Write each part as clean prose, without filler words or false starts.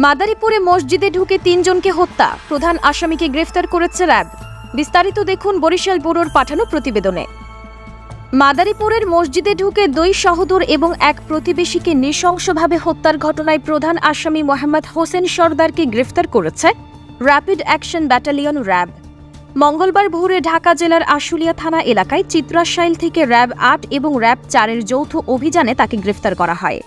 মাদারীপুরে মসজিদে ঢুকে ৩ জনকে হত্যা, প্রধান আসামিকে গ্রেফতার করেছে র্যাব। বিস্তারিত দেখুন বরিশাল ব্যুরোর পাঠানো প্রতিবেদনে। মাদারীপুরের মসজিদে ঢুকে ২ সহোদর এবং এক প্রতিবেশীকে নৃশংসভাবে হত্যার ঘটনায় প্রধান আসামি মোহাম্মদ হোসেন সরদারকে গ্রেফতার করেছে র্যাপিড অ্যাকশন ব্যাটালিয়ন র্যাব। মঙ্গলবার ভোরে ঢাকা জেলার আশুলিয়া থানা এলাকায় চিত্রাশাইল থেকে র্যাব ৮ এবং র্যাব ৪-এর যৌথ অভিযানে তাকে গ্রেফতার করা হয়।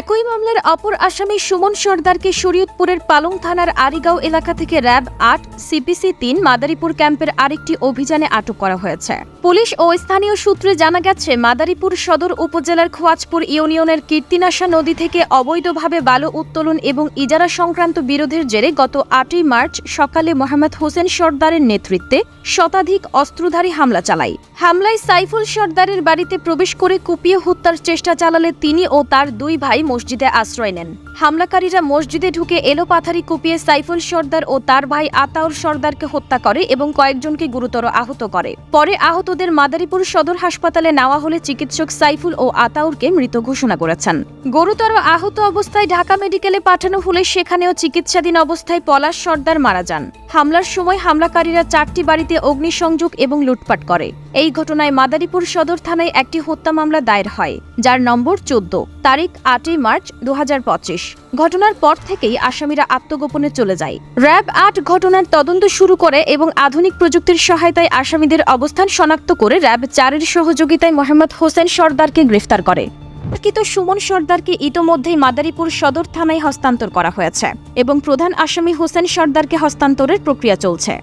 একই মামলার অপর আসামি সুমন সর্দারকে শরীয়তপুরের পালং থানার আরিগাঁও এলাকা থেকে র্যাব ৮ সিপিসি ৩ মাদারীপুর ক্যাম্পের আরেকটি অভিযানে আটক করা হয়েছে। পুলিশ ও স্থানীয় সূত্রে জানা গেছে, মাদারীপুর সদর উপজেলার খোয়াজপুর ইউনিয়নের কীর্তিনাশা নদী থেকে অবৈধভাবে বালু উত্তোলন এবং ইজারা সংক্রান্ত বিরোধের জেরে গত ৮ই মার্চ সকালে মোহাম্মদ হোসেন সর্দারের নেতৃত্বে শতাধিক অস্ত্রধারী হামলা চালায়। হামলায় সাইফুল সর্দারের বাড়িতে প্রবেশ করে কুপিয়ে হত্যার চেষ্টা চালালে তিনি ও তার ২ ভাই মসজিদে আশ্রয় নেন। হামলাকারীরা মসজিদে ঢুকে এলোপাথারি কুপিয়ে সাইফুল সর্দার ও তার ভাই আতাউর সর্দারকে হত্যা করে এবং কয়েকজনকে গুরুতর আহত করে। পরে আহতদের মাদারীপুর সদর হাসপাতালে নেওয়া হলে চিকিৎসক সাইফুল ও আতাউরকে মৃত ঘোষণা করেছেন। গুরুতর আহত অবস্থায় ঢাকা মেডিকেলে পাঠানো হলে সেখানেও চিকিৎসাধীন অবস্থায় পলাশ সর্দার মারা যান। হামলার সময় হামলাকারীরা ৪টি বাড়িতে অগ্নিসংযোগ এবং লুটপাট করে। এই ঘটনায় মাদারীপুর সদর থানায় একটি হত্যা মামলা দায়ের হয়, যার নম্বর ১৪, তারিখ ৮ই মার্চ ২০২৫। ঘটনার পর থেকেই আসামিরা আত্মগোপনে চলে যায়। র্যাব ৮ ঘটনার তদন্ত শুরু করে এবং আধুনিক প্রযুক্তির সহায়তায় আসামিদের অবস্থান শনাক্ত করে র্যাব ৪-এর সহযোগিতায় মোহাম্মদ হোসেন সর্দারকে গ্রেফতার করে। সুমন সর্দারকে ইতোমধ্যেই মাদারীপুর সদর থানায় হস্তান্তর করা হয়েছে এবং প্রধান আসামি হোসেন সর্দারকে হস্তান্তরের প্রক্রিয়া চলছে।